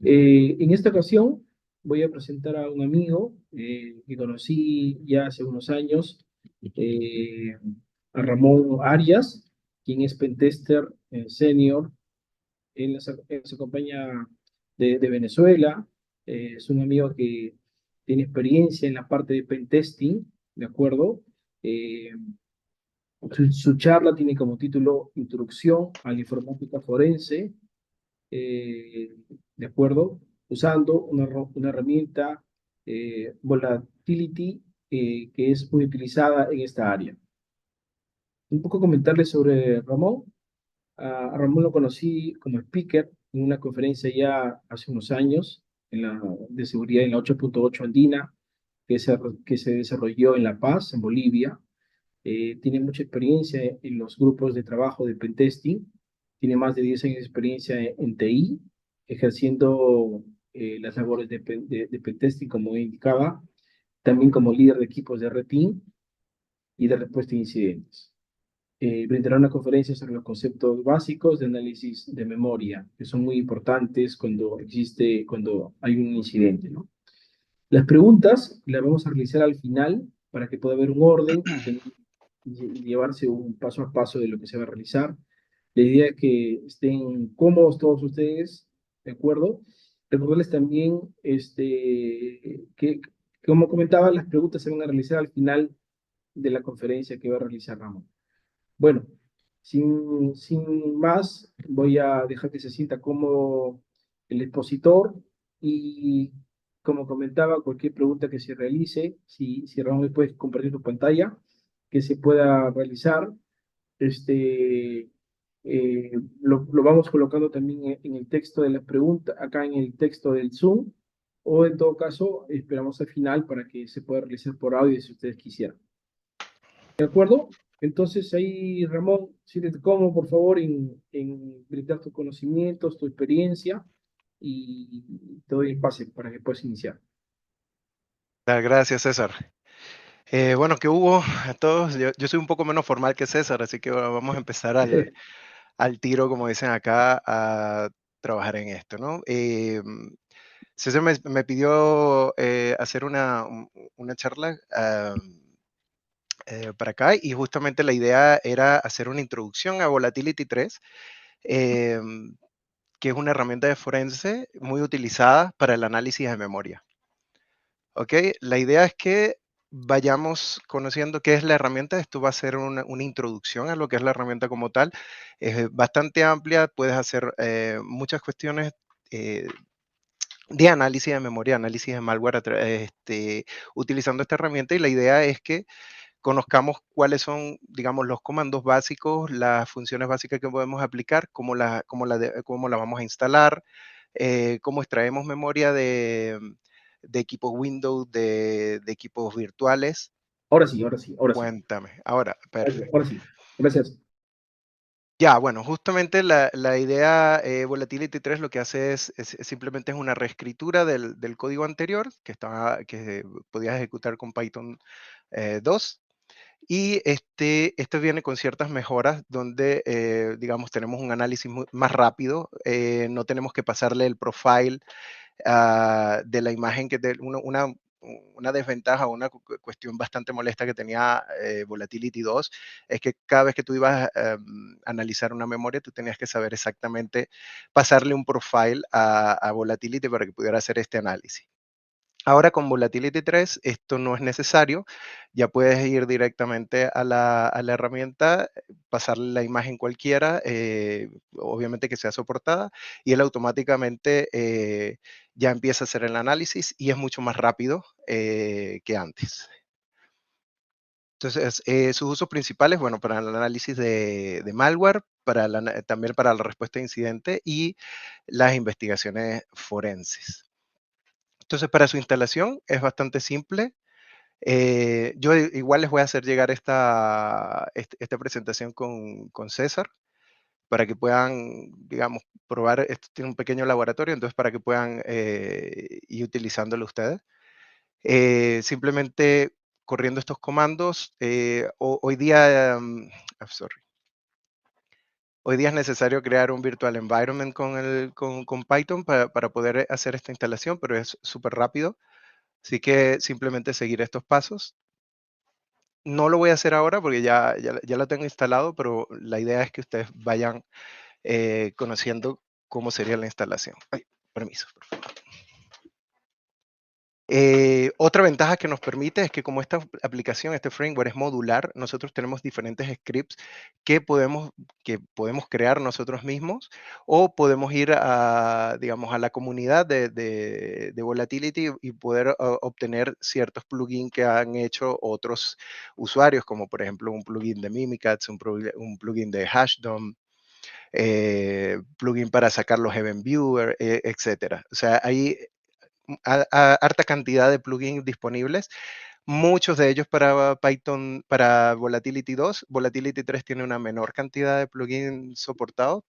En esta ocasión voy a presentar a un amigo que conocí ya hace unos años, eh, a Ramón Arias, quien es pentester senior en su compañía de Venezuela. Es un amigo que tiene experiencia en la parte de pentesting, ¿de acuerdo? Eh, su charla tiene como título Introducción a la informática forense, eh, ¿de acuerdo? Usando una herramienta Volatility que es muy utilizada en esta área. Un poco comentarles sobre Ramón. A Ramón lo conocí como speaker en una conferencia ya hace unos años de seguridad en la 8.8 Andina, que se desarrolló en La Paz, en Bolivia. Tiene mucha experiencia en los grupos de trabajo de pentesting. Tiene más de 10 años de experiencia en TI, ejerciendo las labores de pentesting, como indicaba, también como líder de equipos de red team y de respuesta a incidentes. Brindará una conferencia sobre los conceptos básicos de análisis de memoria, que son muy importantes cuando hay un incidente, ¿no? Las preguntas las vamos a realizar al final para que pueda haber un orden y llevarse un paso a paso de lo que se va a realizar. La idea es que estén cómodos todos ustedes, ¿de acuerdo? Recordarles también que, como comentaba, las preguntas se van a realizar al final de la conferencia que va a realizar Ramón. Bueno, sin más, voy a dejar que se sienta cómodo el expositor y, como comentaba, cualquier pregunta que se realice, si Ramón me puede compartir tu pantalla, que se pueda realizar, este, lo vamos colocando también en el texto de la pregunta, acá en el texto del Zoom, o en todo caso, esperamos al final para que se pueda realizar por audio si ustedes quisieran. ¿De acuerdo? Entonces ahí, Ramón, siéntete cómodo, por favor, en brindar tus conocimientos, tu experiencia, y te doy el pase para que puedas iniciar. Gracias, César. Bueno, ¿qué hubo a todos? Yo soy un poco menos formal que César, así que bueno, vamos a empezar al tiro, como dicen acá, a trabajar en esto, ¿no? César me pidió hacer una charla para acá y justamente la idea era hacer una introducción a Volatility 3, que es una herramienta de forense muy utilizada para el análisis de memoria. ¿Ok? La idea es que vayamos conociendo qué es la herramienta. Esto va a ser una introducción a lo que es la herramienta como tal. Es bastante amplia, puedes hacer muchas cuestiones eh, de análisis de memoria, análisis de malware utilizando esta herramienta, y la idea es que conozcamos cuáles son, digamos, los comandos básicos, las funciones básicas que podemos aplicar, cómo la vamos a instalar, cómo extraemos memoria de equipos Windows, de equipos virtuales. Ahora sí, ahora sí, ahora sí. Cuéntame. Ahora, perfecto. Ahora sí. Gracias. Ya, bueno, justamente la idea Volatility 3 lo que hace simplemente es una reescritura del código anterior que podías ejecutar con Python 2. Y este viene con ciertas mejoras donde, digamos, tenemos un análisis más rápido, no tenemos que pasarle el profile de la imagen, una desventaja, una cuestión bastante molesta que tenía Volatility 2, es que cada vez que tú ibas a analizar una memoria, tú tenías que saber exactamente pasarle un profile a Volatility para que pudiera hacer este análisis. Ahora con Volatility 3 esto no es necesario, ya puedes ir directamente a la herramienta, pasarle la imagen cualquiera, obviamente que sea soportada, y él automáticamente ya empieza a hacer el análisis y es mucho más rápido que antes. Entonces, sus usos principales, bueno, para el análisis de malware, también para la respuesta a incidente y las investigaciones forenses. Entonces, para su instalación es bastante simple. Yo igual les voy a hacer llegar esta presentación con César para que puedan, digamos, probar. Esto tiene un pequeño laboratorio, entonces para que puedan ir utilizándolo ustedes. Simplemente corriendo estos comandos. Hoy día, sorry. Hoy día es necesario crear un virtual environment con Python para poder hacer esta instalación, pero es súper rápido. Así que simplemente seguir estos pasos. No lo voy a hacer ahora porque ya lo tengo instalado, pero la idea es que ustedes vayan conociendo cómo sería la instalación. Ay, permiso, por favor. Otra ventaja que nos permite es que como esta aplicación, este framework es modular, nosotros tenemos diferentes scripts que podemos crear nosotros mismos o podemos ir digamos, a la comunidad de Volatility y poder obtener ciertos plugins que han hecho otros usuarios, como por ejemplo un plugin de Mimikatz, un plugin de Hashdom, plugin para sacar los Event Viewer, etcétera. O sea, hay harta cantidad de plugins disponibles, muchos de ellos para Python, para Volatility 2. Volatility 3 tiene una menor cantidad de plugins soportados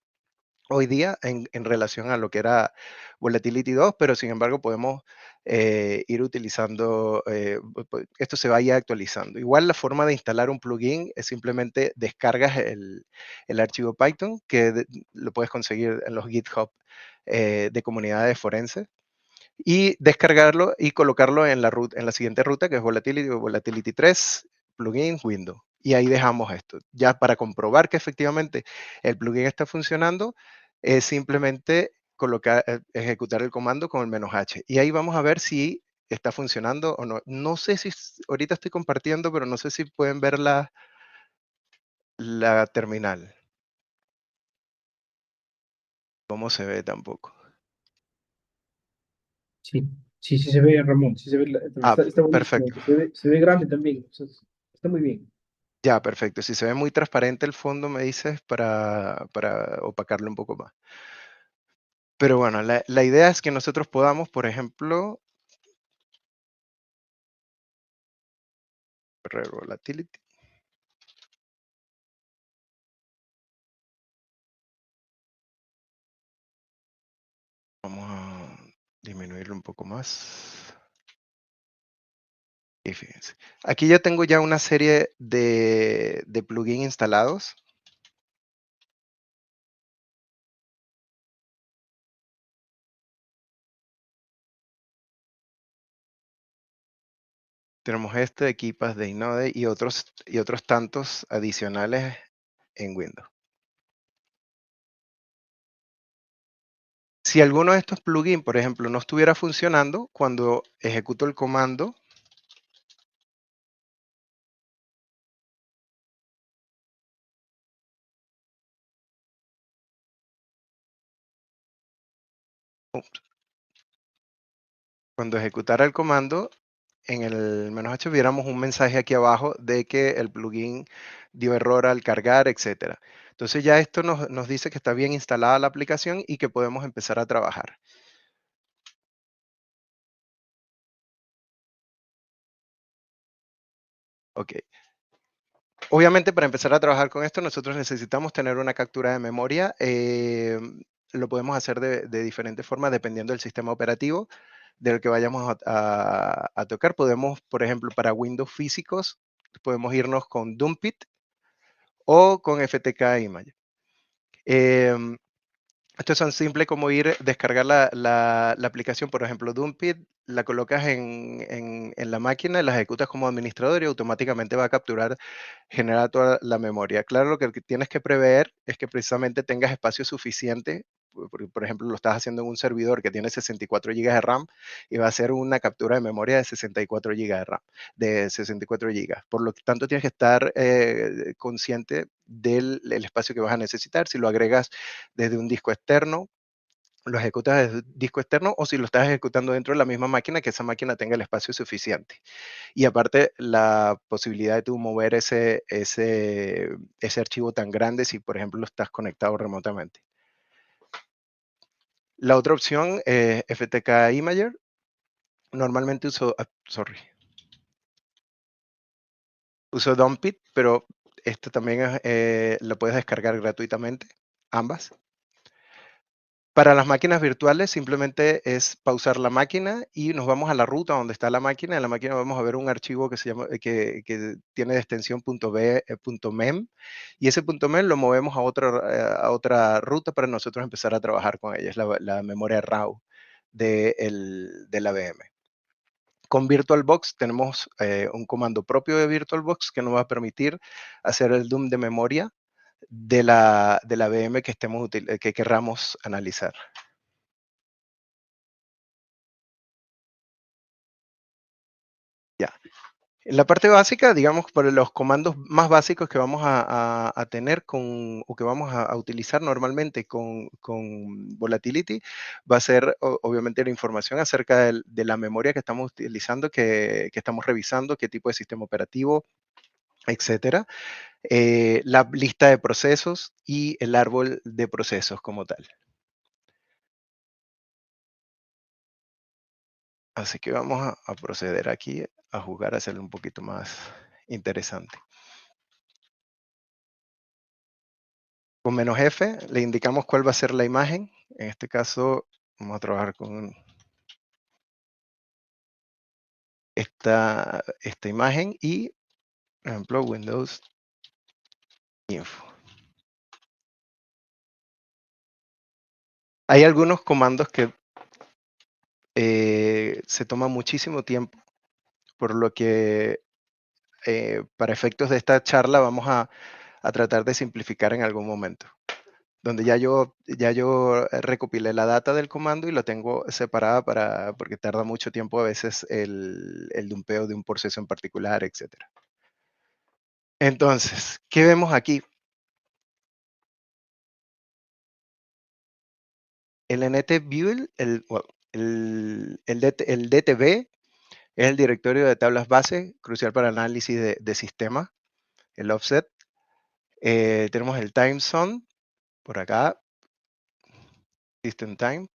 hoy día en relación a lo que era Volatility 2, pero sin embargo podemos ir utilizando, esto se vaya actualizando. Igual la forma de instalar un plugin es simplemente descargas el archivo Python, que lo puedes conseguir en los GitHub de comunidades forenses y descargarlo y colocarlo en la siguiente ruta, que es Volatility 3, plugin, Windows. Y ahí dejamos esto. Ya para comprobar que efectivamente el plugin está funcionando, es simplemente ejecutar el comando con el "-h". Y ahí vamos a ver si está funcionando o no. No sé si ahorita estoy compartiendo, pero no sé si pueden ver la terminal. ¿Cómo se ve tampoco? Sí, sí, sí se ve, Ramón, sí se ve, Ah, está buenísimo, perfecto. se ve grande también, o sea, está muy bien. Ya, perfecto. Si se ve muy transparente el fondo, me dices para opacarlo un poco más. Pero bueno, la idea es que nosotros podamos, por ejemplo, correr volatility. Vamos a disminuirlo un poco más. Y fíjense. Aquí yo tengo ya una serie de plugins instalados. Tenemos este, Equipas de Inode y otros tantos adicionales en Windows. Si alguno de estos plugins, por ejemplo, no estuviera funcionando, cuando ejecuto el comando, cuando ejecutara el comando, en el "-h" viéramos un mensaje aquí abajo de que el plugin dio error al cargar, etcétera. Entonces ya esto nos dice que está bien instalada la aplicación y que podemos empezar a trabajar. Ok. Obviamente para empezar a trabajar con esto nosotros necesitamos tener una captura de memoria. Lo podemos hacer de diferentes formas dependiendo del sistema operativo del que vayamos a tocar. Podemos, por ejemplo, para Windows físicos, podemos irnos con Dumpit o con FTK Image. Esto es tan simple como descargar la aplicación, por ejemplo, Dumpit, la colocas en la máquina, la ejecutas como administrador y automáticamente va a capturar, generar toda la memoria. Claro, lo que tienes que prever es que precisamente tengas espacio suficiente. Por ejemplo, lo estás haciendo en un servidor que tiene 64 GB de RAM y va a ser una captura de memoria de 64 GB de RAM, de 64 GB. Por lo tanto, tienes que estar consciente del espacio que vas a necesitar. Si lo agregas desde un disco externo, lo ejecutas desde un disco externo o si lo estás ejecutando dentro de la misma máquina, que esa máquina tenga el espacio suficiente. Y aparte, la posibilidad de tú mover ese archivo tan grande si, por ejemplo, estás conectado remotamente. La otra opción es FTK Imager. Normalmente uso Dumpit, pero esto también lo puedes descargar gratuitamente, ambas. Para las máquinas virtuales simplemente es pausar la máquina y nos vamos a la ruta donde está la máquina. En la máquina vamos a ver un archivo que se llama, que tiene de extensión .mem, y ese .mem lo movemos a otra ruta para nosotros empezar a trabajar con ella. Es la memoria RAW de la VM. Con VirtualBox tenemos un comando propio de VirtualBox que nos va a permitir hacer el dump de memoria de la VM que querramos analizar. Ya. En la parte básica, digamos, por los comandos más básicos que vamos a tener o que vamos a utilizar normalmente con Volatility, va a ser obviamente la información acerca de la memoria que estamos utilizando, que estamos revisando, qué tipo de sistema operativo, etcétera, la lista de procesos y el árbol de procesos como tal. Así que vamos a proceder aquí a jugar, a hacerlo un poquito más interesante. Con "-F" le indicamos cuál va a ser la imagen. En este caso, vamos a trabajar con esta imagen y, por ejemplo, Windows Info. Hay algunos comandos que se toman muchísimo tiempo, por lo que para efectos de esta charla vamos a tratar de simplificar en algún momento, donde ya yo recopilé la data del comando y lo tengo separada porque tarda mucho tiempo a veces el dumpeo de un proceso en particular, etcétera. Entonces, ¿qué vemos aquí? El NetBuild, el DTB es el directorio de tablas base, crucial para el análisis de sistema, el offset. Tenemos el time zone, por acá, system time.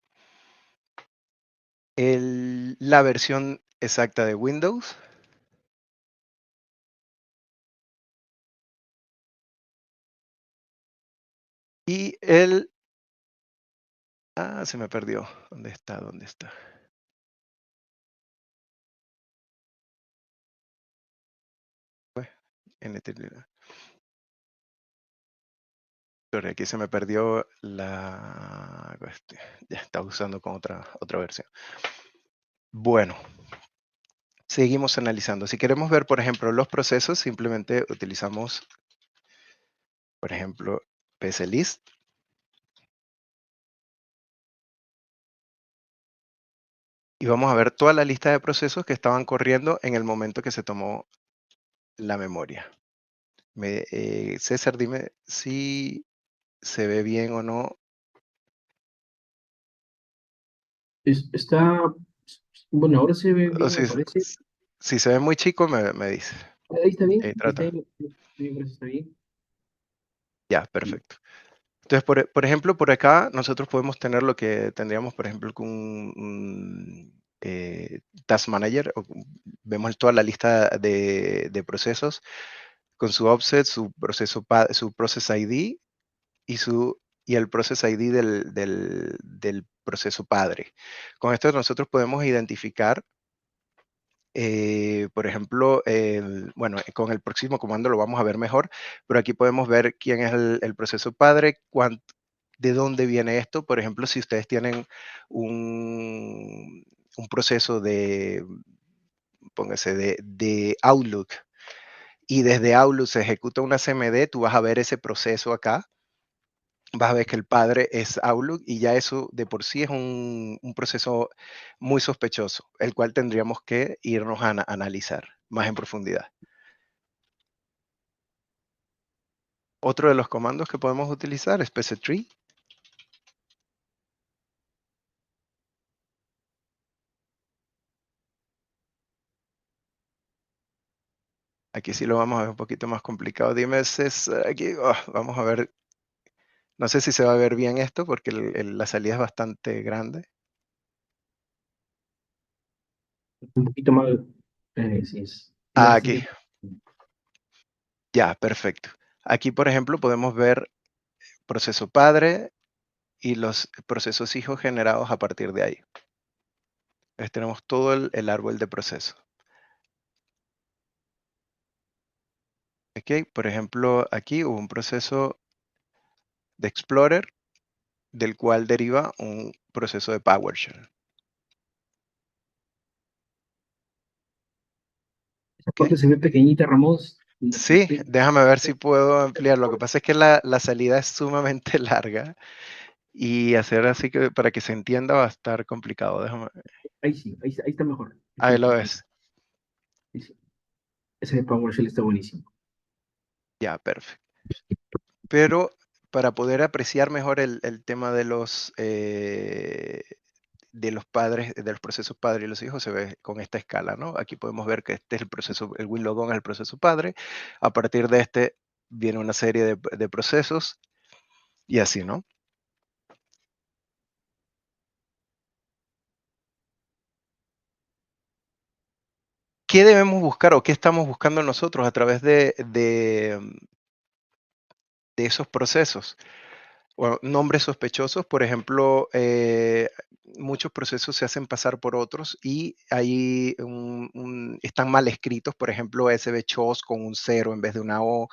La versión exacta de Windows. Y se me perdió. ¿Dónde está? ¿Dónde está? NT. Sorry, aquí se me perdió la cuestión. Ya estaba usando con otra versión. Bueno, seguimos analizando. Si queremos ver, por ejemplo, los procesos, simplemente utilizamos, por ejemplo, PCList. Y vamos a ver toda la lista de procesos que estaban corriendo en el momento que se tomó la memoria. César, dime si se ve bien o no. Está, bueno, ahora se ve O bien, me si, parece. si se ve muy chico, me dice. Ahí está bien, ahí está Trata. bien, me parece está bien. Ya, perfecto. Entonces, por ejemplo, por acá nosotros podemos tener lo que tendríamos, por ejemplo, con Task Manager. Vemos toda la lista de procesos con su offset, su process ID y el process ID del proceso padre. Con esto nosotros podemos identificar, por ejemplo, bueno, con el próximo comando lo vamos a ver mejor, pero aquí podemos ver quién es el proceso padre, de dónde viene esto. Por ejemplo, si ustedes tienen un proceso póngase, de Outlook, y desde Outlook se ejecuta una CMD, tú vas a ver ese proceso acá. Vas a ver que el padre es Outlook y ya eso de por sí es un proceso muy sospechoso, el cual tendríamos que irnos a analizar más en profundidad. Otro de los comandos que podemos utilizar es pctree. Aquí sí lo vamos a ver un poquito más complicado. Dime, César, aquí vamos a ver. No sé si se va a ver bien esto porque la salida es bastante grande. Un poquito más, sí, es Aquí, bastante. ya, perfecto. Aquí, por ejemplo, podemos ver proceso padre, y los procesos hijos generados a partir de ahí. Entonces tenemos todo el árbol de procesos. ¿Ok? Por ejemplo, aquí hubo un proceso de Explorer del cual deriva un proceso de PowerShell. Esa ¿Ok? parte se ve pequeñita, Ramón. Sí, déjame ver si puedo ampliar. Lo que pasa es que la salida es sumamente larga y hacer así que para que se entienda va a estar complicado. Déjame. Ahí sí, ahí está mejor. Ahí está Ahí lo mejor. ves. Sí, sí. Ese de PowerShell está buenísimo. Ya, perfecto. Pero para poder apreciar mejor el tema de los padres, de los procesos padre y los hijos, se ve con esta escala, ¿no? Aquí podemos ver que este es el proceso, el WinLogon es el proceso padre. A partir de este viene una serie de procesos y así, ¿no? ¿Qué debemos buscar o qué estamos buscando nosotros a través de esos procesos? Bueno, nombres sospechosos, por ejemplo, muchos procesos se hacen pasar por otros y ahí están mal escritos, por ejemplo, SBCHOS con un cero en vez de una O,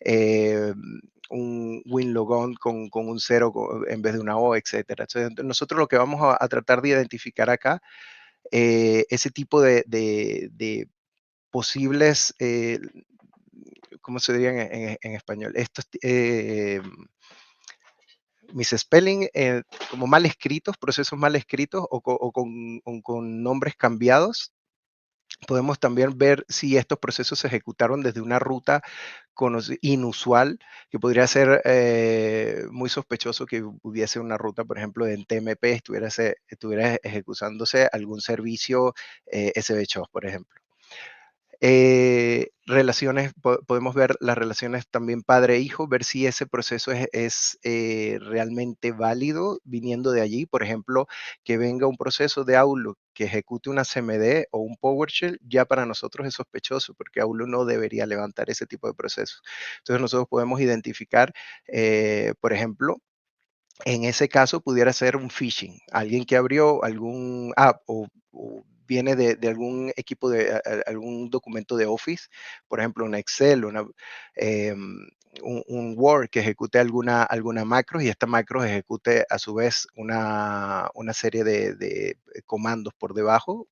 eh, un WinLogon con un cero en vez de una O, etcétera. Entonces, nosotros lo que vamos a tratar de identificar acá, ese tipo de posibles, ¿cómo se diría en español? Estos misspelling, como mal escritos, procesos mal escritos o con nombres cambiados. Podemos también ver si estos procesos se ejecutaron desde una ruta inusual, que podría ser muy sospechoso que hubiese una ruta, por ejemplo, en TMP estuviera ejecutándose algún servicio SBCHOS, por ejemplo. Relaciones, podemos ver las relaciones también padre-hijo, ver si ese proceso es realmente válido viniendo de allí. Por ejemplo, que venga un proceso de Outlook que ejecute una CMD o un PowerShell, ya para nosotros es sospechoso porque Outlook no debería levantar ese tipo de procesos. Entonces nosotros podemos identificar, por ejemplo, en ese caso pudiera ser un phishing, alguien que abrió algún app o viene de algún equipo algún documento de Office, por ejemplo, un Excel, un Word que ejecute alguna macro y esta macro ejecute a su vez una serie de comandos por debajo,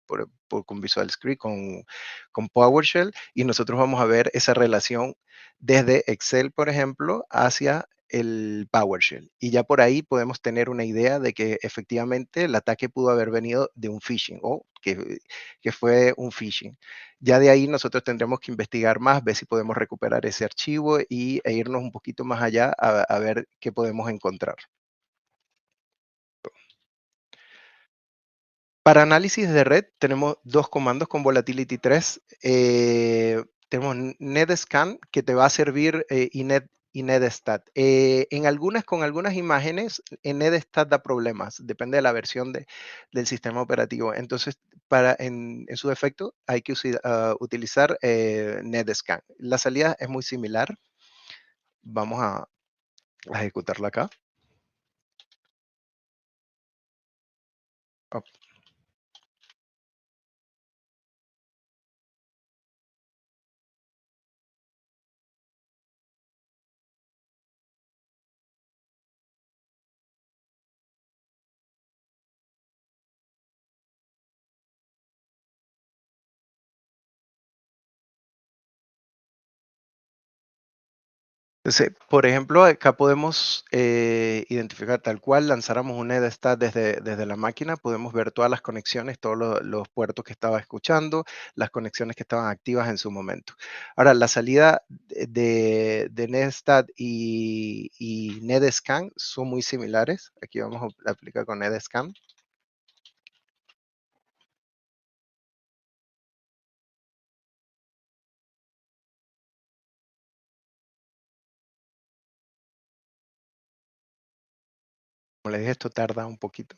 con Visual Script, con PowerShell, y nosotros vamos a ver esa relación desde Excel, por ejemplo, hacia el PowerShell. Y ya por ahí podemos tener una idea de que efectivamente el ataque pudo haber venido de un phishing o que fue un phishing. Ya de ahí nosotros tendremos que investigar más, ver si podemos recuperar ese archivo e irnos un poquito más allá a ver qué podemos encontrar. Para análisis de red tenemos dos comandos con Volatility 3. Tenemos NetScan que te va a servir y NetStat. Con algunas imágenes, en NetStat da problemas, depende de la versión del sistema operativo. Entonces, en su defecto, hay que utilizar NetScan. La salida es muy similar. Vamos a ejecutarla acá. Entonces, por ejemplo, acá podemos identificar tal cual, lanzáramos un EDStat desde la máquina, podemos ver todas las conexiones, todos los puertos que estaba escuchando, las conexiones que estaban activas en su momento. Ahora, la salida de NetStat y NetScan son muy similares. Aquí vamos a aplicar con NetScan. Como les dije, esto tarda un poquito.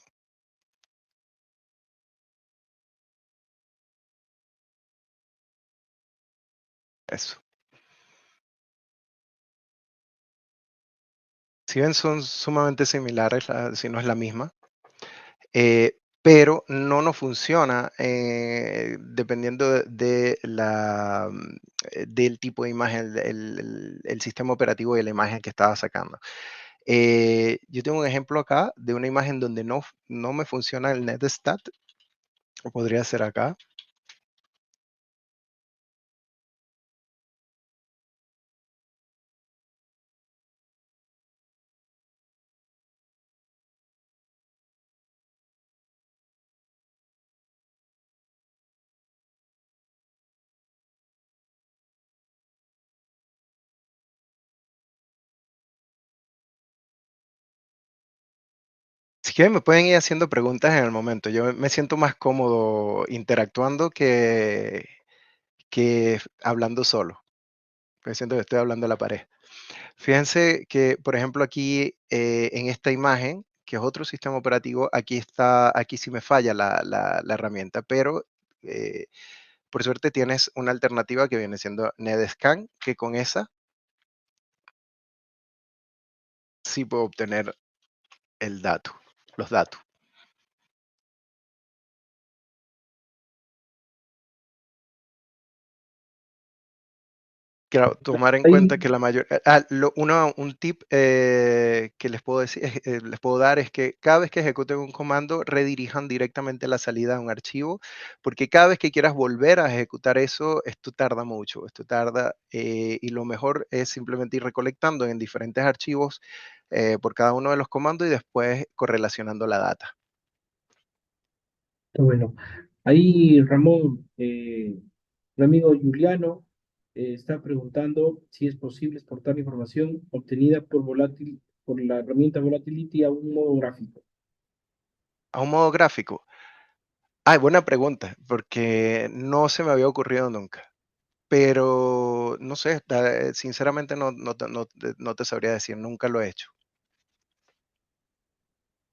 Eso. Si bien son sumamente similares, si no es la misma, pero no nos funciona dependiendo del tipo de imagen, el sistema operativo y la imagen que estaba sacando. Yo tengo un ejemplo acá de una imagen donde no me funciona el netstat, o podría ser acá. Si quieren me pueden ir haciendo preguntas en el momento. Yo me siento más cómodo interactuando que hablando solo. Me siento que estoy hablando a la pared. Fíjense que, por ejemplo, aquí en esta imagen, que es otro sistema operativo, aquí sí me falla la herramienta, pero eh, por suerte tienes una alternativa que viene siendo NetScan, que con esa sí puedo obtener los datos. Claro, tomar en cuenta Ahí, que la mayor un tip, que les puedo decir les puedo dar es que cada vez que ejecuten un comando, redirijan directamente la salida a un archivo, porque cada vez que quieras volver a ejecutar eso, esto tarda mucho, y lo mejor es simplemente ir recolectando en diferentes archivos, por cada uno de los comandos y después correlacionando la data. bueno, ahí Ramón, mi amigo Juliano, está preguntando si es posible exportar la información obtenida por la herramienta Volatility a un modo gráfico. A un modo gráfico. Ay, buena pregunta, porque no se me había ocurrido nunca. Pero no sé, sinceramente no te sabría decir, nunca lo he hecho.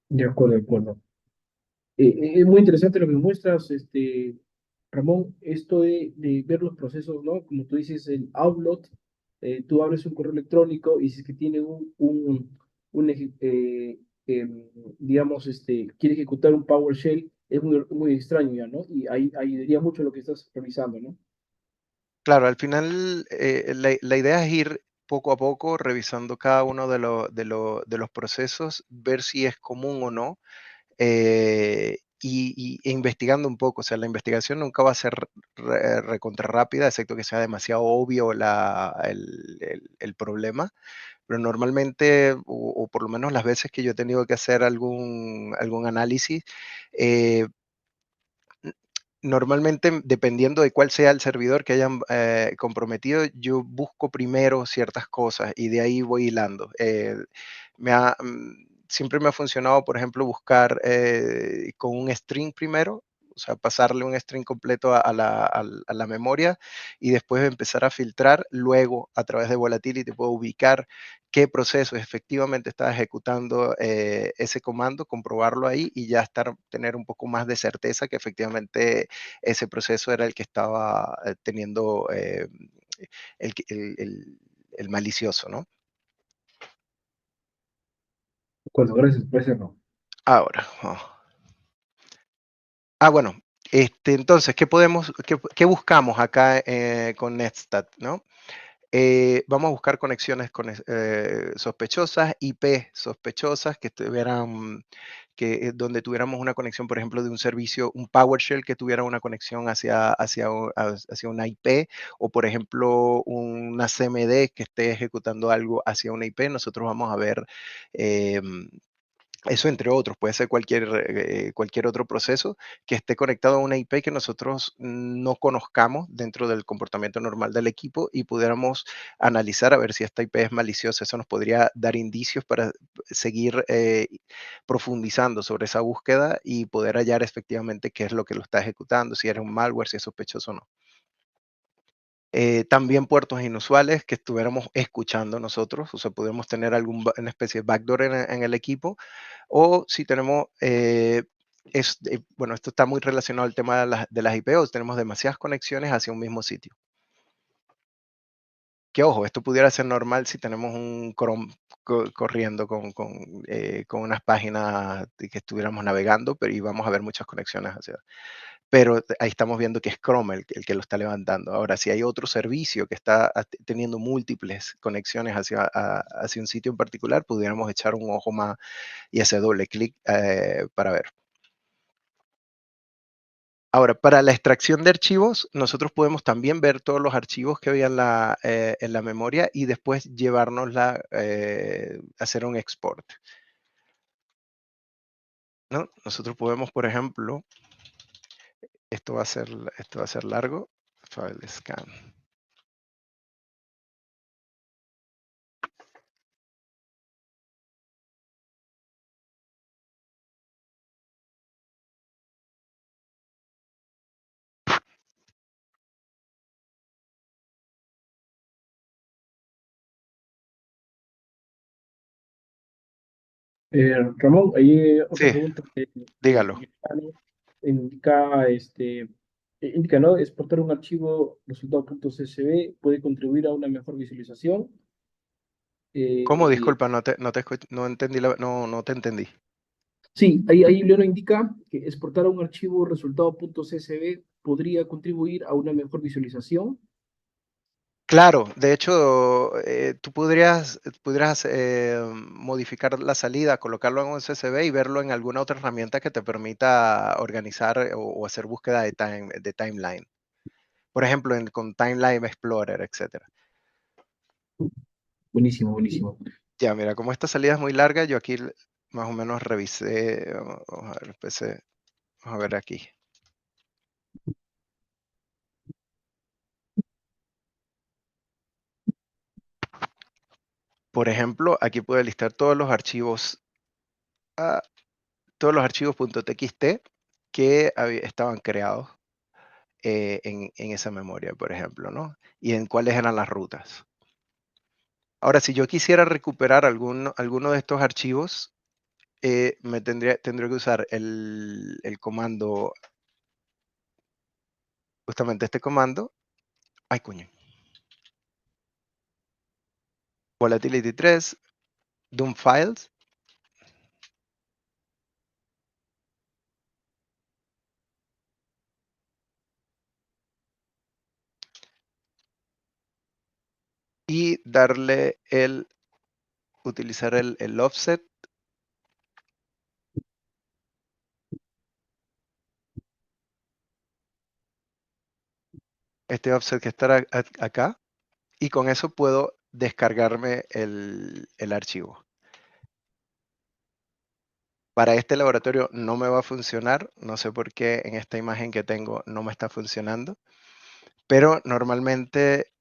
De acuerdo, de acuerdo. Es muy interesante lo que muestras, Ramón, esto de ver los procesos, ¿no? Como tú dices, el Outlook, tú abres un correo electrónico y si es que tiene un digamos, quiere ejecutar un PowerShell, es muy extraño ya, ¿no? Y ahí diría mucho lo que estás revisando, ¿no? Claro, al final, la idea es ir poco a poco revisando cada uno de los procesos, ver si es común o no, e investigando un poco. O sea, la investigación nunca va a ser recontra rápida, excepto que sea demasiado obvio el problema. Pero normalmente, o por lo menos las veces que yo he tenido que hacer algún análisis, eh, normalmente, dependiendo de cuál sea el servidor que hayan comprometido, yo busco primero ciertas cosas y de ahí voy hilando. Siempre me ha funcionado, por ejemplo, buscar con un string primero, o sea, pasarle un string completo a la memoria y después empezar a filtrar. Luego, a través de Volatility, puedo ubicar qué proceso efectivamente está ejecutando ese comando, comprobarlo ahí y ya tener un poco más de certeza que efectivamente ese proceso era el que estaba teniendo el malicioso, ¿no? De acuerdo, gracias, puede ser, no. Ahora, bueno, entonces, ¿qué buscamos acá con Netstat, ¿no? Vamos a buscar conexiones sospechosas, IP sospechosas donde tuviéramos una conexión, por ejemplo, de un servicio, un PowerShell que tuviera una conexión hacia una IP, o por ejemplo, una CMD que esté ejecutando algo hacia una IP. Nosotros vamos a ver em, eso entre otros, puede ser cualquier otro proceso que esté conectado a una IP que nosotros no conozcamos dentro del comportamiento normal del equipo y pudiéramos analizar a ver si esta IP es maliciosa. Eso nos podría dar indicios para seguir profundizando sobre esa búsqueda y poder hallar efectivamente qué es lo que lo está ejecutando, si era un malware, si es sospechoso o no. También puertos inusuales que estuviéramos escuchando nosotros, o sea, podemos tener una especie de backdoor en el equipo, o si tenemos, bueno, esto está muy relacionado al tema de las IPOs, tenemos demasiadas conexiones hacia un mismo sitio. Que ojo, esto pudiera ser normal si tenemos un Chrome corriendo con unas páginas que estuviéramos navegando, pero íbamos a ver muchas conexiones hacia. Pero ahí estamos viendo que es Chrome el que lo está levantando. Ahora, si hay otro servicio que está teniendo múltiples conexiones hacia un sitio en particular, pudiéramos echar un ojo más y hacer doble clic para ver. Ahora, para la extracción de archivos, nosotros podemos también ver todos los archivos que había en la memoria y después llevárnosla, hacer un export, ¿no? Nosotros podemos, por ejemplo, esto va a ser largo, file scan. Ramón, hay otra Sí, pregunta de dígalo. Giuliano. Indica, indica, ¿no? Exportar un archivo resultado.csv puede contribuir a una mejor visualización. ¿Cómo? Y Disculpa, no entendí, no te entendí. sí, ahí Leona indica que exportar un archivo resultado.csv podría contribuir a una mejor visualización. Claro, de hecho, tú pudieras modificar la salida, colocarlo en un CSV y verlo en alguna otra herramienta que te permita organizar o hacer búsqueda de timeline. Por ejemplo, con Timeline Explorer, etcétera. Buenísimo, buenísimo. Ya, mira, como esta salida es muy larga, yo aquí más o menos revisé, vamos a ver, vamos a ver aquí. Por ejemplo, aquí puedo listar ah, todos los archivos .txt que estaban creados en esa memoria, por ejemplo, ¿no? Y en cuáles eran las rutas. Ahora, si yo quisiera recuperar alguno de estos archivos, tendría que usar el comando, justamente este comando. Ay, coño. Volatility 3, dump files, y utilizar el offset, este offset que está acá, y con eso puedo descargarme el archivo. Para este laboratorio no me va a funcionar, no sé por qué en esta imagen que tengo no me está funcionando, pero normalmente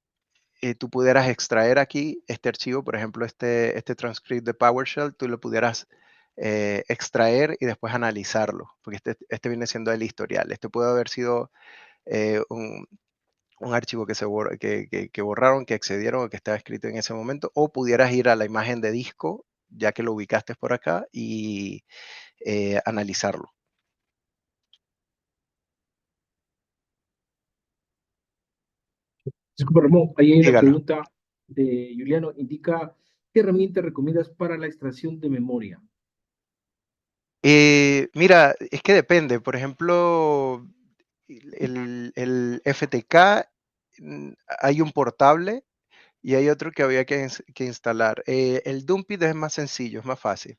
tú pudieras extraer aquí este archivo, por ejemplo, este transcript de PowerShell, tú lo pudieras extraer y después analizarlo, porque este viene siendo el historial. Este puede haber sido eh, un, un archivo que borraron, que excedieron o que estaba escrito en ese momento, o pudieras ir a la imagen de disco, ya que lo ubicaste por acá, y analizarlo. Disculpa, Ramón, ahí hay una Dígalo. pregunta de Juliano. Indica, ¿qué herramienta recomiendas para la extracción de memoria? Mira, es que depende. Por ejemplo, el FTK, hay un portable y hay otro que había que instalar. El Dumpit es más sencillo, es más fácil.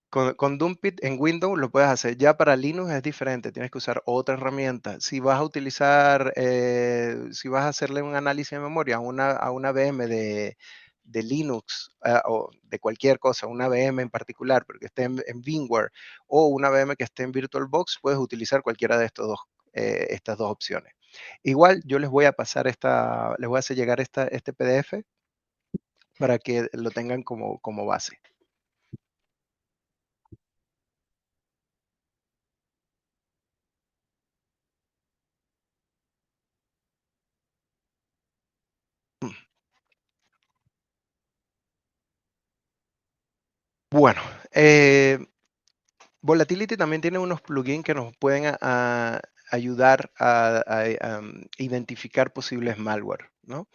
Con Dumpit en Windows lo puedes hacer. Ya para Linux es diferente, tienes que usar otra herramienta. Si vas a utilizar, si vas a hacerle un análisis de memoria a una VM de Linux o de cualquier cosa, una VM en particular, porque esté en VMware o una VM que esté en VirtualBox, puedes utilizar cualquiera de estas dos opciones. Igual yo les voy a hacer llegar este PDF para que lo tengan como base. Bueno, Volatility también tiene unos plugins que nos pueden ayudar a identificar posibles malware, ¿no?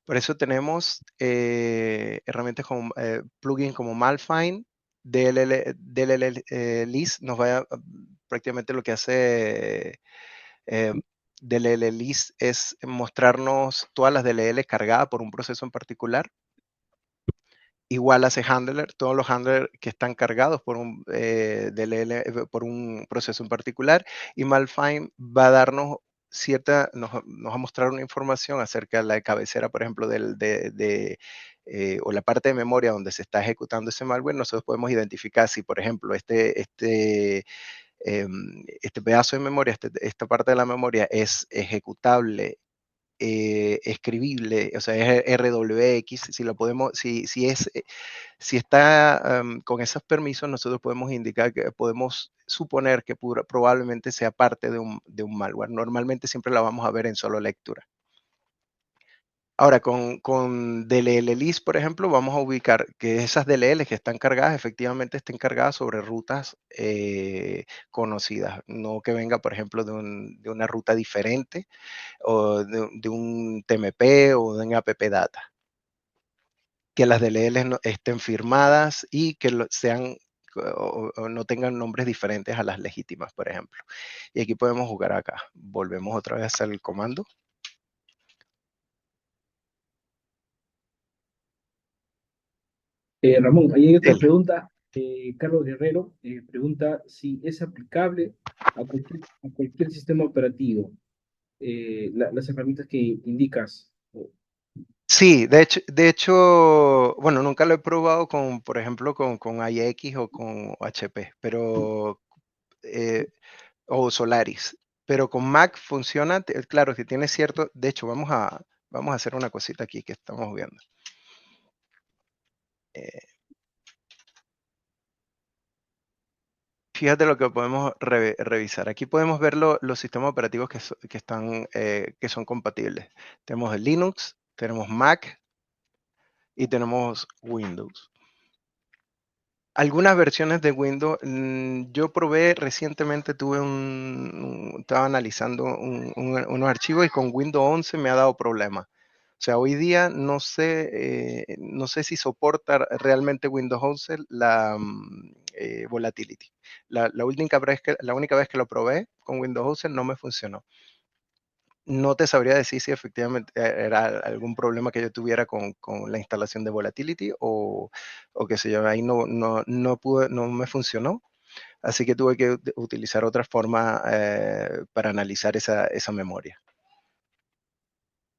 Por eso tenemos herramientas como plugins como Malfind, DLL-List, nos va prácticamente lo que hace DLL-List es mostrarnos todas las DLL cargadas por un proceso en particular. Igual hace handler, todos los handlers que están cargados por un DLL, por un proceso en particular, y Malfind va a darnos nos va a mostrar una información acerca de la cabecera, por ejemplo, o la parte de memoria donde se está ejecutando ese malware. Nosotros podemos identificar si, por ejemplo, este pedazo de memoria, esta parte de la memoria es ejecutable, escribible, o sea, es RWX, si lo podemos, si está con esos permisos, nosotros podemos indicar que podemos suponer que probablemente sea parte de un malware. Normalmente siempre la vamos a ver en solo lectura. Ahora, con DLL-List, por ejemplo, vamos a ubicar que esas DLLs que están cargadas, efectivamente estén cargadas sobre rutas conocidas, no que venga, por ejemplo, de una ruta diferente o de un TMP o de un app data. Que las DLLs estén firmadas y que sean o no tengan nombres diferentes a las legítimas, por ejemplo. Y aquí podemos jugar acá. Volvemos otra vez al comando. Ramón, ahí hay otra Dele. pregunta. Carlos Guerrero pregunta si es aplicable a cualquier sistema operativo, las herramientas que indicas. Sí, de hecho, bueno, nunca lo he probado con, por ejemplo, con IX o con HP, pero, eh, o Solaris, pero con Mac funciona, claro, que tiene cierto, de hecho, vamos a hacer una cosita aquí que estamos viendo. Eh, Fíjate lo que podemos revisar. Aquí podemos ver los sistemas operativos que son compatibles. Tenemos el Linux, tenemos Mac y tenemos Windows. Algunas versiones de Windows, yo probé recientemente, estaba analizando unos archivos y con Windows 11 me ha dado problemas. O sea, hoy día no sé si soporta realmente Windows 11 la volatility. La única vez que lo probé con Windows 11 no me funcionó. No te sabría decir si efectivamente era algún problema que yo tuviera con la instalación de volatility o qué sé yo, ahí no me funcionó. Así que tuve que utilizar otra forma para analizar esa memoria.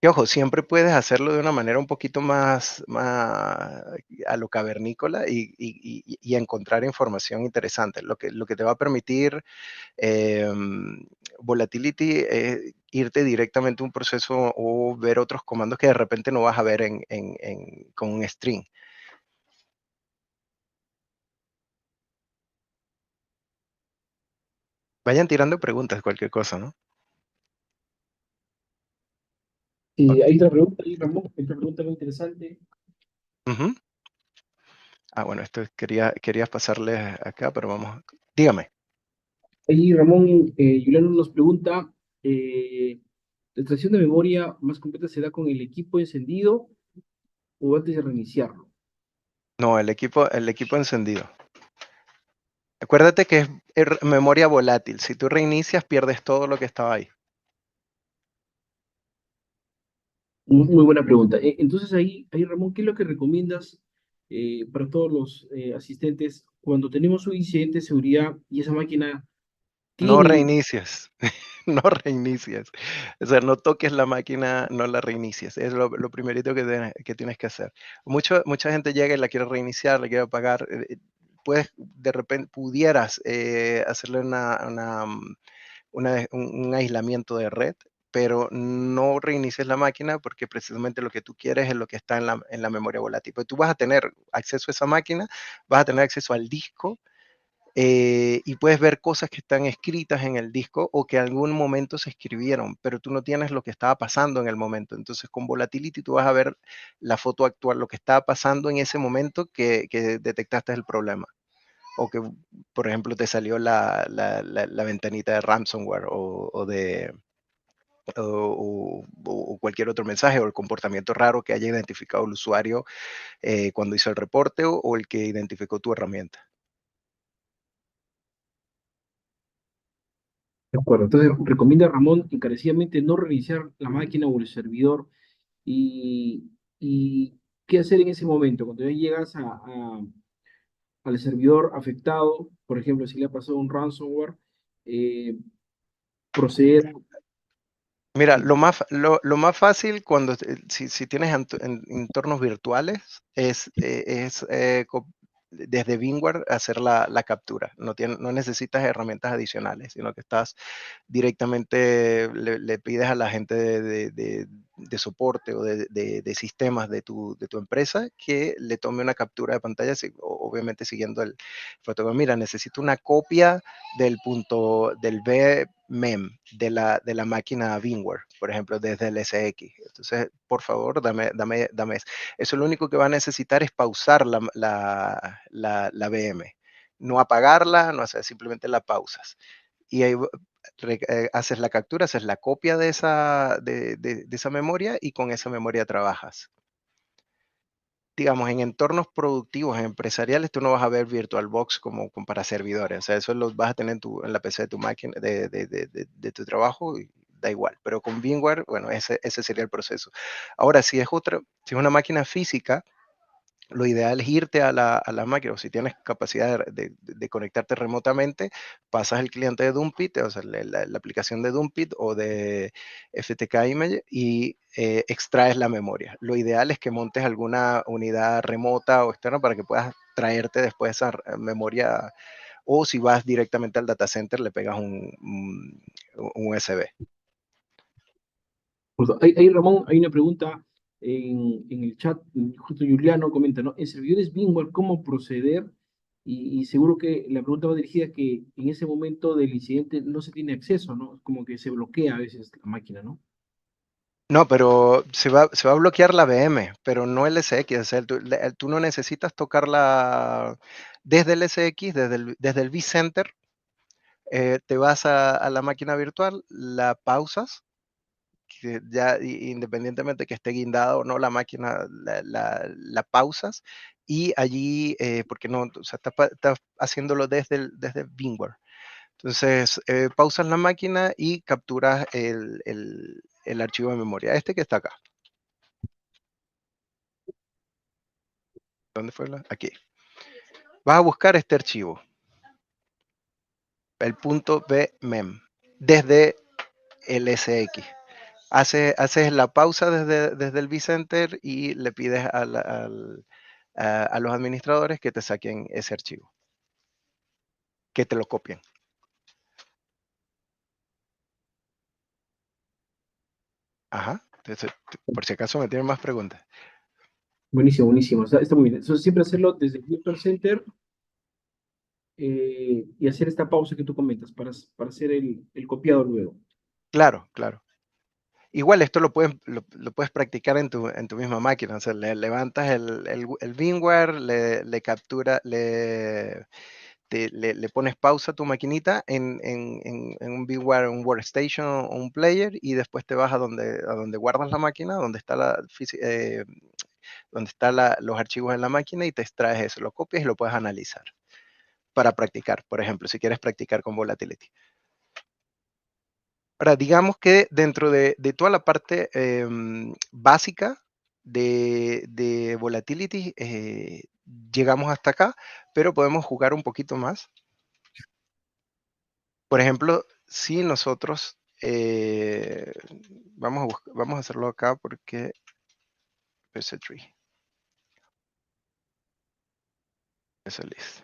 Y ojo, siempre puedes hacerlo de una manera un poquito más a lo cavernícola y encontrar información interesante. Lo que te va a permitir volatility es irte directamente a un proceso o ver otros comandos que de repente no vas a ver con un string. Vayan tirando preguntas, cualquier cosa, ¿no? Ok. Hay otra pregunta, ahí, Ramón, hay otra pregunta muy interesante. Ujú. Bueno, esto querías pasarles acá, pero vamos. Dígame. Ahí Ramón Juliano nos pregunta, ¿la extracción de memoria más completa se da con el equipo encendido o antes de reiniciarlo? No, el equipo encendido. Acuérdate que es memoria volátil. Si tú reinicias, pierdes todo lo que estaba ahí. Muy buena pregunta. Entonces ahí Ramón, ¿qué es lo que recomiendas para todos los asistentes cuando tenemos un incidente de seguridad y esa máquina No tiene... reinicias, no reinicias. O sea, no toques la máquina, no la reinicies. Es lo primerito que tienes que hacer. Mucha gente llega y la quiere reiniciar, la quiere apagar. Puedes, de repente, pudieras hacerle un aislamiento de red, pero no reinicies la máquina porque precisamente lo que tú quieres es lo que está en la memoria volátil. Pero tú vas a tener acceso a esa máquina, vas a tener acceso al disco y puedes ver cosas que están escritas en el disco o que en algún momento se escribieron, pero tú no tienes lo que estaba pasando en el momento. Entonces, con Volatility tú vas a ver la foto actual, lo que estaba pasando en ese momento que detectaste el problema. o que, por ejemplo, te salió la ventanita de ransomware o cualquier otro mensaje o el comportamiento raro que haya identificado el usuario cuando hizo el reporte o el que identificó tu herramienta. De acuerdo. Entonces, recomienda Ramón encarecidamente no reiniciar la máquina o el servidor. Y qué hacer en ese momento, cuando ya llegas al servidor afectado, por ejemplo, si le ha pasado un ransomware, eh, proceder Mira, a... lo más fácil cuando si tienes entornos virtuales es desde VMware hacer la captura. No necesitas herramientas adicionales, sino que estás directamente, le pides a la gente de soporte o de sistemas de tu empresa que le tome una captura de pantalla, obviamente siguiendo el protocolo. Mira, necesito una copia del VMEM de la máquina VMware, por ejemplo, desde el SX. Entonces, por favor, dame eso. Eso lo único que va a necesitar es pausar la VM. No apagarla, no hacer, simplemente la pausas. Y ahí haces la captura, haces la copia de esa memoria y con esa memoria trabajas. Digamos, en entornos productivos, empresariales, tú no vas a ver VirtualBox como para servidores. O sea, eso lo vas a tener en la PC de tu máquina, de tu trabajo, y da igual. Pero con VMware, bueno, ese sería el proceso. Ahora, si es una máquina física, lo ideal es irte a la máquina, o si tienes capacidad de conectarte remotamente, pasas el cliente de Dumpit, o sea, la aplicación de Dumpit o de FTK Image y extraes la memoria. Lo ideal es que montes alguna unidad remota o externa para que puedas traerte después esa memoria, o si vas directamente al data center, le pegas un USB. Pues ahí, Ramón, hay una pregunta en el chat, justo Juliano comenta, ¿no? En servidores VMware, ¿cómo proceder? Y seguro que la pregunta va dirigida a que en ese momento del incidente no se tiene acceso, ¿no? Como que se bloquea a veces la máquina, ¿no? No, pero se va a bloquear la VM, pero no el SX. O sea, tú no necesitas tocarla desde el SX, desde el vCenter. Te vas a la máquina virtual, la pausas, que ya independientemente que esté guindada o no la máquina, la pausas y allí, porque no, o sea, estás haciéndolo desde VMware. Entonces, pausas la máquina y capturas el archivo de memoria, este que está acá. ¿Dónde fue aquí? Vas a buscar este archivo, el .vmem, desde el SX. Haces la pausa desde el vCenter y le pides a los administradores que te saquen ese archivo, que te lo copien. Ajá. Entonces, por si acaso me tienen más preguntas. Buenísimo, buenísimo. Está muy bien. Entonces, siempre hacerlo desde el Virtual Center y hacer esta pausa que tú comentas para hacer el copiado luego. Claro, claro. Igual esto lo puedes practicar en tu misma máquina. O sea, le levantas el VMware, le captura, le pones pausa a tu maquinita en un VMware, un workstation o un player y después te vas a donde guardas la máquina, donde están los archivos en la máquina y te extraes eso, lo copias y lo puedes analizar para practicar, por ejemplo, si quieres practicar con volatility. Ahora, digamos que dentro de toda la parte básica de volatility, llegamos hasta acá, pero podemos jugar un poquito más. Por ejemplo, si nosotros vamos a hacerlo acá porque PC3, list.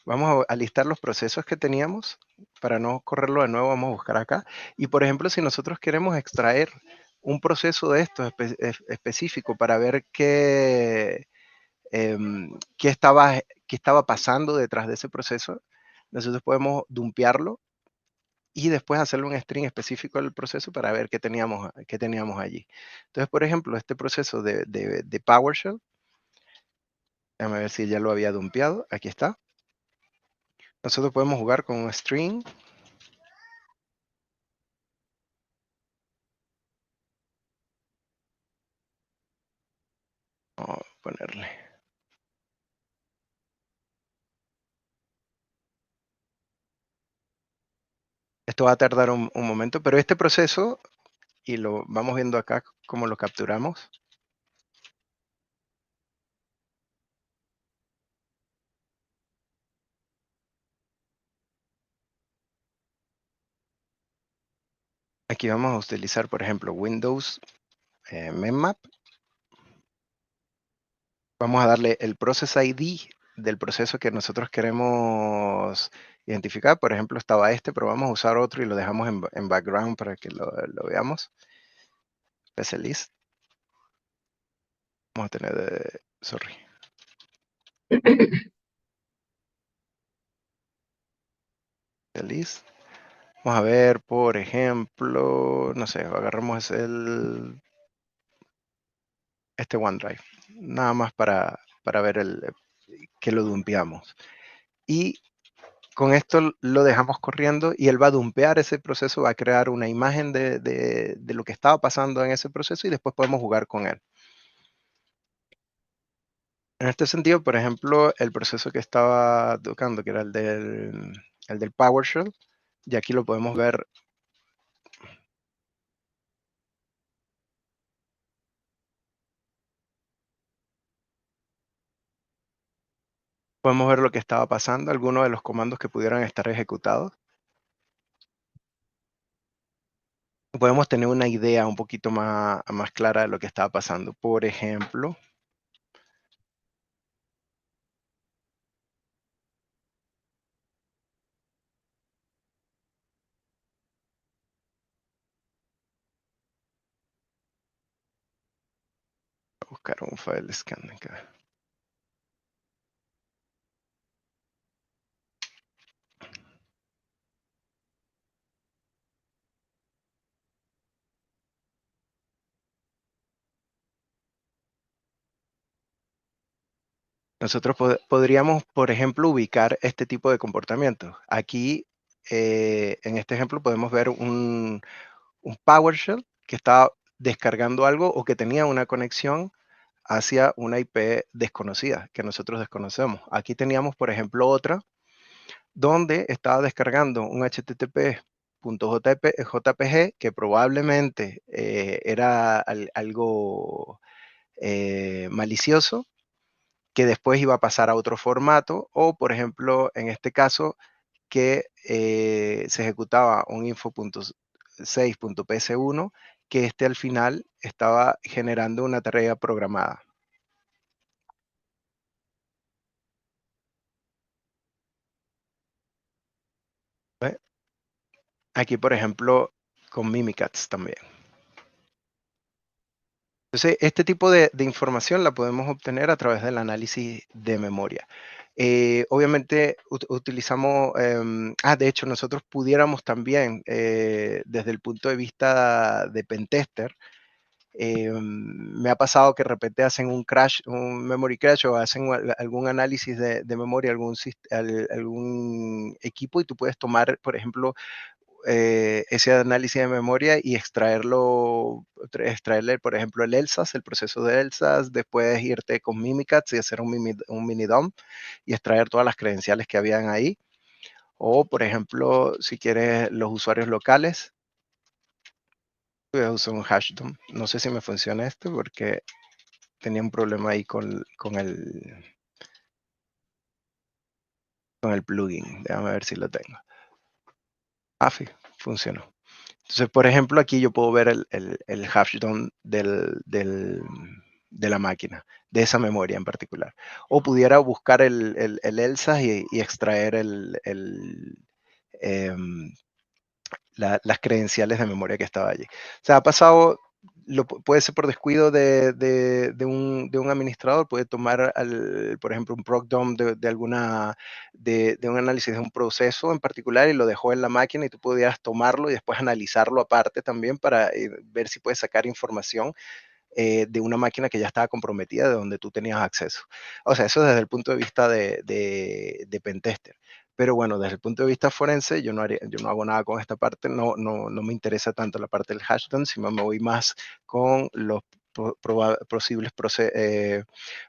Vamos a listar los procesos que teníamos. Para no correrlo de nuevo, vamos a buscar acá. Y por ejemplo, si nosotros queremos extraer un proceso de esto específico para ver qué estaba pasando detrás de ese proceso, nosotros podemos dumpearlo y después hacerle un string específico del proceso para ver qué teníamos allí. Entonces, por ejemplo, este proceso de PowerShell, déjame ver si ya lo había dumpeado. Aquí está. Nosotros podemos jugar con un string. Vamos a ponerle. Esto va a tardar un momento, pero este proceso, y lo vamos viendo acá cómo lo capturamos. Aquí vamos a utilizar, por ejemplo, Windows Memmap. Vamos a darle el process ID del proceso que nosotros queremos identificar. Por ejemplo, estaba este, pero vamos a usar otro y lo dejamos en background para que lo veamos. Specialist. Vamos a tener, sorry. Specialist. Vamos a ver, por ejemplo, no sé, agarramos este OneDrive. Nada más para ver que lo dumpeamos. Y con esto lo dejamos corriendo y él va a dumpear ese proceso, va a crear una imagen de lo que estaba pasando en ese proceso y después podemos jugar con él. En este sentido, por ejemplo, el proceso que estaba tocando, que era el del PowerShell, y aquí lo podemos ver. Podemos ver lo que estaba pasando, algunos de los comandos que pudieran estar ejecutados. Podemos tener una idea un poquito más clara de lo que estaba pasando. Por ejemplo, buscar un file scan acá. Nosotros podríamos, por ejemplo, ubicar este tipo de comportamientos. Aquí, en este ejemplo, podemos ver un PowerShell que estaba descargando algo o que tenía una conexión hacia una IP desconocida, que nosotros desconocemos. Aquí teníamos, por ejemplo, otra donde estaba descargando un HTTP.jpg que probablemente era algo malicioso, que después iba a pasar a otro formato, o por ejemplo, en este caso, que se ejecutaba un info.6.ps1, que al final estaba generando una tarea programada. ¿Ve? Aquí, por ejemplo, con Mimikatz también. Entonces, este tipo de información la podemos obtener a través del análisis de memoria. Obviamente utilizamos, de hecho, nosotros pudiéramos también, desde el punto de vista de pentester, me ha pasado que de repente hacen un crash, un memory crash o hacen algún análisis de memoria, algún equipo y tú puedes tomar, por ejemplo, ese análisis de memoria y extraerle, por ejemplo, el ELSAS, el proceso de ELSAS, después irte con Mimikatz y hacer un mini dump y extraer todas las credenciales que habían ahí. O, por ejemplo, si quieres los usuarios locales, voy a usar un hash dump. No sé si me funciona esto porque tenía un problema ahí con el plugin. Déjame ver si lo tengo. Sí, funcionó. Entonces, por ejemplo, aquí yo puedo ver el hashdom de la máquina, de esa memoria en particular. O pudiera buscar el ELSA y extraer em, las credenciales de memoria que estaba allí. O sea, ha pasado, puede ser por descuido de un administrador, puede tomar, por ejemplo, un proc-dump de un análisis de un proceso en particular y lo dejó en la máquina y tú podías tomarlo y después analizarlo aparte también para ver si puedes sacar información de una máquina que ya estaba comprometida de donde tú tenías acceso. O sea, eso desde el punto de vista de pentester. Pero bueno, desde el punto de vista forense, yo no hago nada con esta parte, no me interesa tanto la parte del hashdown, sino me voy más con los posibles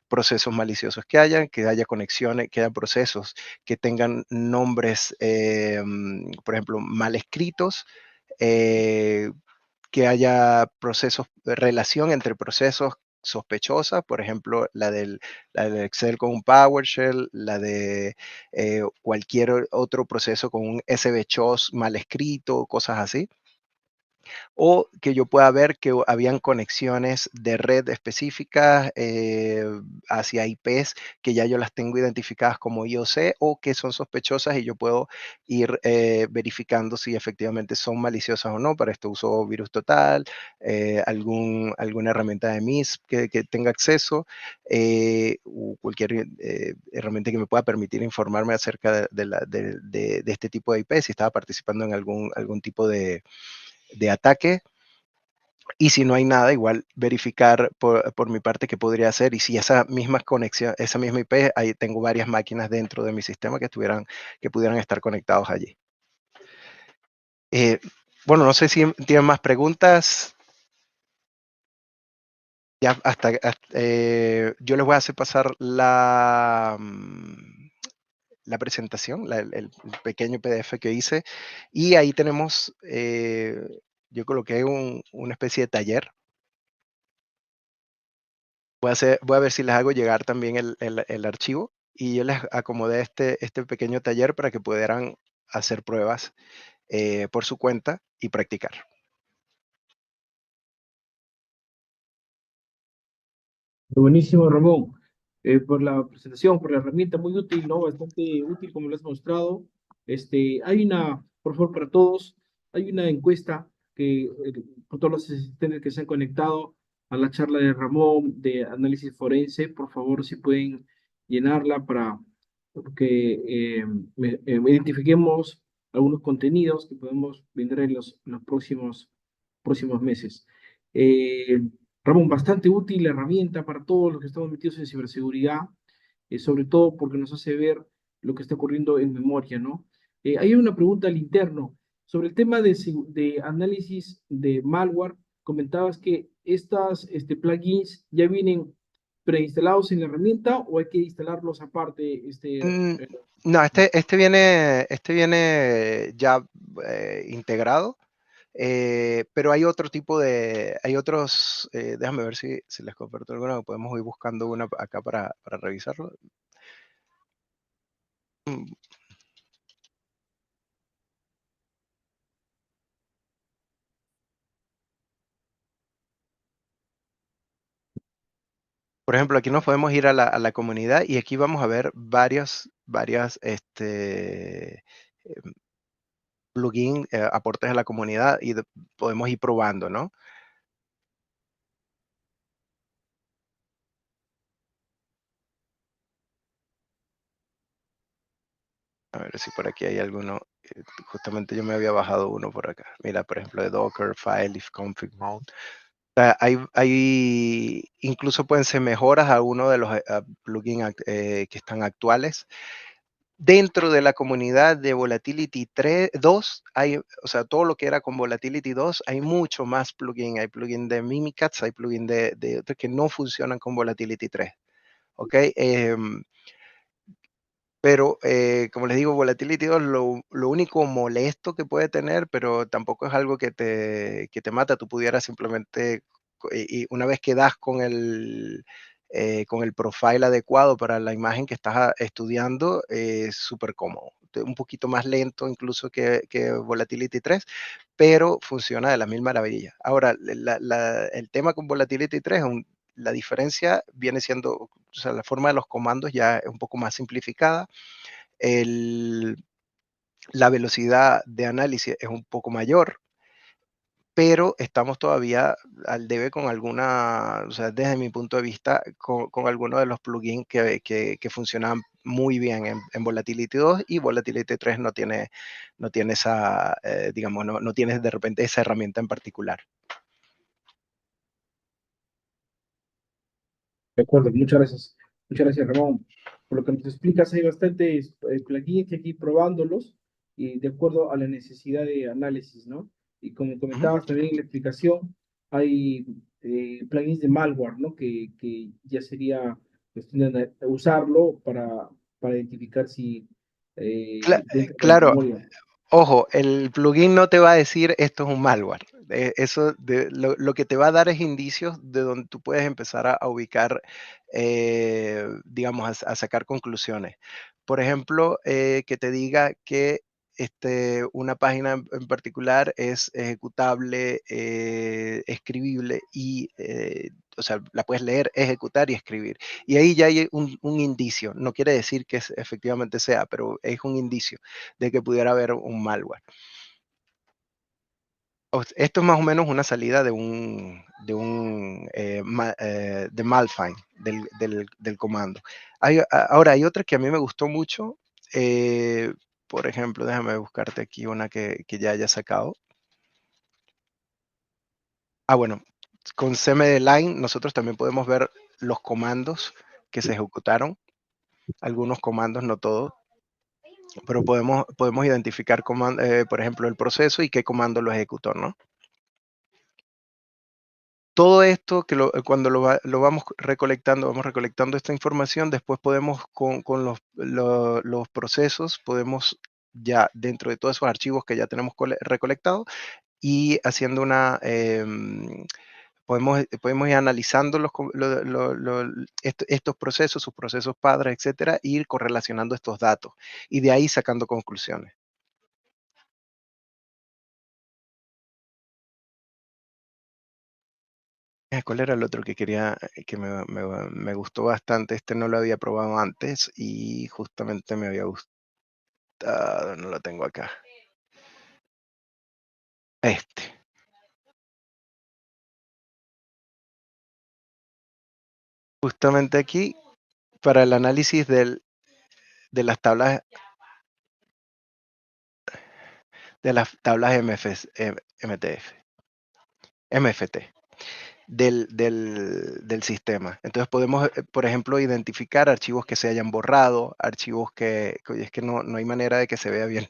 procesos maliciosos que haya conexiones, que haya procesos que tengan nombres, por ejemplo, mal escritos, que haya procesos, relación entre procesos sospechosas, por ejemplo, la de Excel con un PowerShell, la de cualquier otro proceso con un SBCHOS mal escrito, cosas así, o que yo pueda ver que habían conexiones de red específicas hacia IPs que ya yo las tengo identificadas como IOC o que son sospechosas y yo puedo ir verificando si efectivamente son maliciosas o no. Para esto uso Virus Total, alguna herramienta de MISP que tenga acceso, o cualquier herramienta que me pueda permitir informarme acerca de este tipo de IP, si estaba participando en algún tipo de ataque. Y si no hay nada, igual verificar por mi parte qué podría hacer. Y si esa misma conexión, esa misma IP, ahí tengo varias máquinas dentro de mi sistema que pudieran estar conectados allí. Bueno, no sé si tienen más preguntas. Ya yo les voy a hacer pasar la presentación, el pequeño PDF que hice. Y ahí tenemos, yo coloqué una especie de taller. Voy a ver si les hago llegar también el archivo y yo les acomodé este pequeño taller para que pudieran hacer pruebas por su cuenta y practicar. Buenísimo, Ramón, por la presentación, por la herramienta muy útil, ¿no? Bastante útil, como lo has mostrado. Hay una, por favor, para todos, hay una encuesta que, por todos los asistentes que se han conectado a la charla de Ramón de análisis forense, por favor, si pueden llenarla para que identifiquemos algunos contenidos que podemos vender en los próximos meses. Eh, Ramón, bastante útil la herramienta para todos los que estamos metidos en ciberseguridad, sobre todo porque nos hace ver lo que está ocurriendo en memoria, ¿no? Hay una pregunta al interno sobre el tema de análisis de malware. Comentabas que estas plugins ya vienen preinstalados en la herramienta o hay que instalarlos aparte. Mm, no, este viene ya integrado, pero hay otro tipo hay otros, déjame ver si les comparto alguna, podemos ir buscando una acá para revisarlo. Mm, Por ejemplo, aquí nos podemos ir a la comunidad y aquí vamos a ver varias plugin, aportes a la comunidad y podemos ir probando, ¿no? A ver si por aquí hay alguno. Justamente yo me había bajado uno por acá. Mira, por ejemplo, de Docker, File, if config mode. O sea, incluso pueden ser mejoras a uno de los plugins que están actuales. Dentro de la comunidad de Volatility 2, o sea, todo lo que era con Volatility 2, hay mucho más plugin. Hay plugin de Mimikatz, hay plugin de otros que no funcionan con Volatility 3. ¿Ok? Pero, como les digo, Volatility 2 lo único molesto que puede tener, pero tampoco es algo que te mata. Tú pudieras simplemente, y una vez que das con el profile adecuado para la imagen que estás estudiando, es súper cómodo. Un poquito más lento incluso que Volatility 3, pero funciona de las mil maravillas. Ahora, el tema con Volatility 3 la diferencia viene siendo, o sea, la forma de los comandos ya es un poco más simplificada. El, la velocidad de análisis es un poco mayor, pero estamos todavía al debe con o sea, desde mi punto de vista, con algunos de los plugins que funcionan muy bien en Volatility 2 y Volatility 3 no tiene esa, digamos, no tiene de repente esa herramienta en particular. De acuerdo, muchas gracias. Muchas gracias, Ramón. por lo que nos explicas, hay bastantes plugins que aquí probándolos y de acuerdo a la necesidad de análisis, ¿no? Y como Ujú. comentabas también en la explicación, hay plugins de malware, ¿no? Que ya sería cuestión de usarlo para identificar si dentro de la Claro, memoria. ojo, el plugin no te va a decir esto es un malware. Lo que te va a dar es indicios de donde tú puedes empezar a ubicar, digamos, a sacar conclusiones. Por ejemplo, que te diga que una página en particular es ejecutable, escribible y, o sea, la puedes leer, ejecutar y escribir. Y ahí ya hay un indicio. No quiere decir que efectivamente sea, pero es un indicio de que pudiera haber un malware. Esto es más o menos una salida de Malfind, del comando. Ahora, hay otra que a mí me gustó mucho. eh, por ejemplo, déjame buscarte aquí una que ya haya sacado. Bueno, con cmdline nosotros también podemos ver los comandos que se ejecutaron, algunos comandos, no todos, pero podemos identificar, por ejemplo, el proceso y qué comando lo ejecutó, ¿no? Todo esto cuando lo vamos recolectando esta información, después podemos con los procesos, podemos ya dentro de todos esos archivos que ya tenemos recolectados y haciendo podemos ir analizando estos procesos, sus procesos padres, etcétera, e ir correlacionando estos datos y de ahí sacando conclusiones. ¿Cuál era el otro que quería, que me gustó bastante? Este no lo había probado antes y justamente me había gustado, no lo tengo acá. Este, justamente aquí, para el análisis de las tablas, MTF, MFT. Del sistema. Entonces podemos, por ejemplo, identificar archivos que se hayan borrado, archivos que oye, es que no hay manera de que se vea bien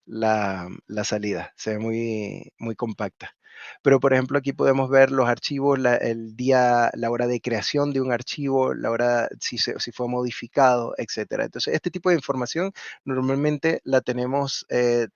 la salida, se ve muy compacta. Pero, por ejemplo, aquí podemos ver los archivos, el día, la hora de creación de un archivo, la hora, si fue modificado, etcétera. Entonces, este tipo de información normalmente la tenemos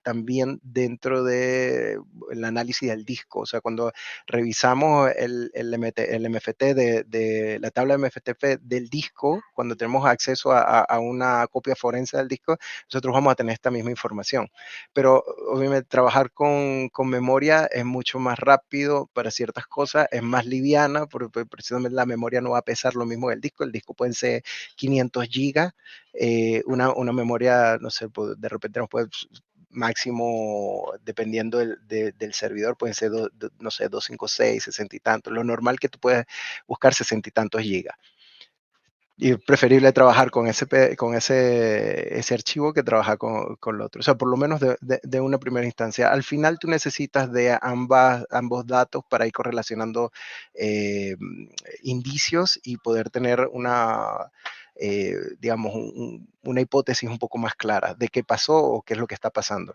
también dentro del análisis del disco. O sea, cuando revisamos el MFT de la tabla MFTP del disco, cuando tenemos acceso a una copia forense del disco, nosotros vamos a tener esta misma información. Pero obviamente trabajar con memoria es mucho más rápido para ciertas cosas, es más liviana, porque precisamente la memoria no va a pesar lo mismo que el disco pueden ser 500 gigas, una memoria, no sé, de repente nos puede máximo, dependiendo del servidor, pueden ser, no sé, 256, 60 y tantos. Lo normal que tú puedes buscar 60 y tantos gigas. Y es preferible trabajar con ese archivo que trabajar con lo otro. O sea, por lo menos de una primera instancia. Al final tú necesitas de ambos datos para ir correlacionando indicios y poder tener digamos, una hipótesis un poco más clara de qué pasó o qué es lo que está pasando.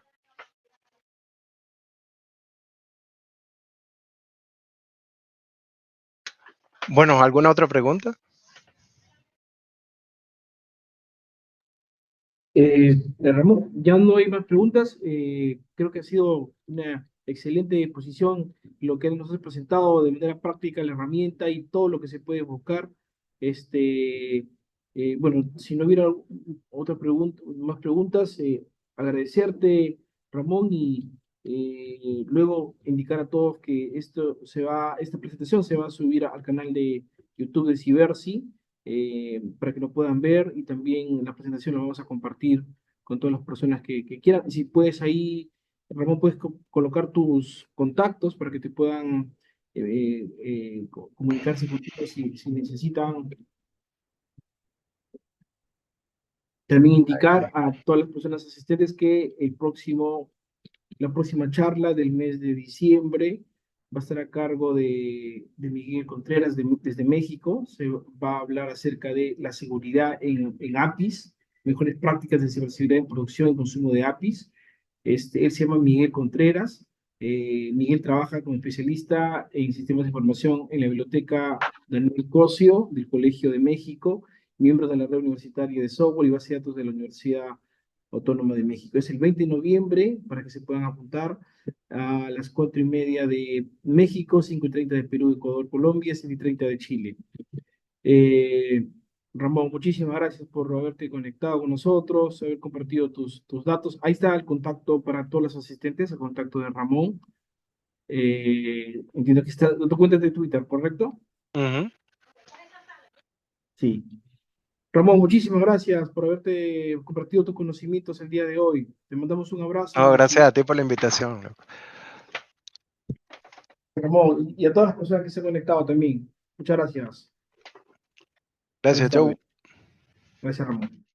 Bueno, ¿alguna otra pregunta? Ramón, ya no hay más preguntas. Creo que ha sido una excelente exposición lo que nos has presentado de manera práctica la herramienta y todo lo que se puede buscar. Bueno, si no hubiera otra pregunta, más preguntas, agradecerte, Ramón, y luego indicar a todos que esta presentación se va a subir al canal de YouTube de Cibersi para que lo puedan ver y también la presentación la vamos a compartir con todas las personas que quieran. Si puedes ahí, Ramón, puedes colocar tus contactos para que te puedan comunicarse contigo si necesitan. También indicar a todas las personas asistentes que la próxima charla del mes de diciembre va a estar a cargo de Miguel Contreras desde México. Se va a hablar acerca de la seguridad en APIs, mejores prácticas de ciberseguridad en producción y consumo de APIs. Él se llama Miguel Contreras. Miguel trabaja como especialista en sistemas de información en la biblioteca Daniel Cosio del Colegio de México, miembro de la red universitaria de software y base de datos de la Universidad Autónoma de México. Es el 20 de noviembre para que se puedan apuntar a las 4:30 de México, 5:30 de Perú, Ecuador, Colombia, 6:30 de Chile. Eh, Ramón, muchísimas gracias por haberte conectado con nosotros, haber compartido tus datos. Ahí está el contacto para todos los asistentes, el contacto de Ramón. Entiendo que está tu cuenta de Twitter, ¿correcto? Ujú. Sí. Ramón, muchísimas gracias por haberte compartido tus conocimientos el día de hoy. Te mandamos un No, abrazo gracias a ti por la invitación, loco. Ramón, y a todas las personas que se han conectado también. Muchas gracias. Gracias, Buenas tardes. Joe. Gracias, Ramón.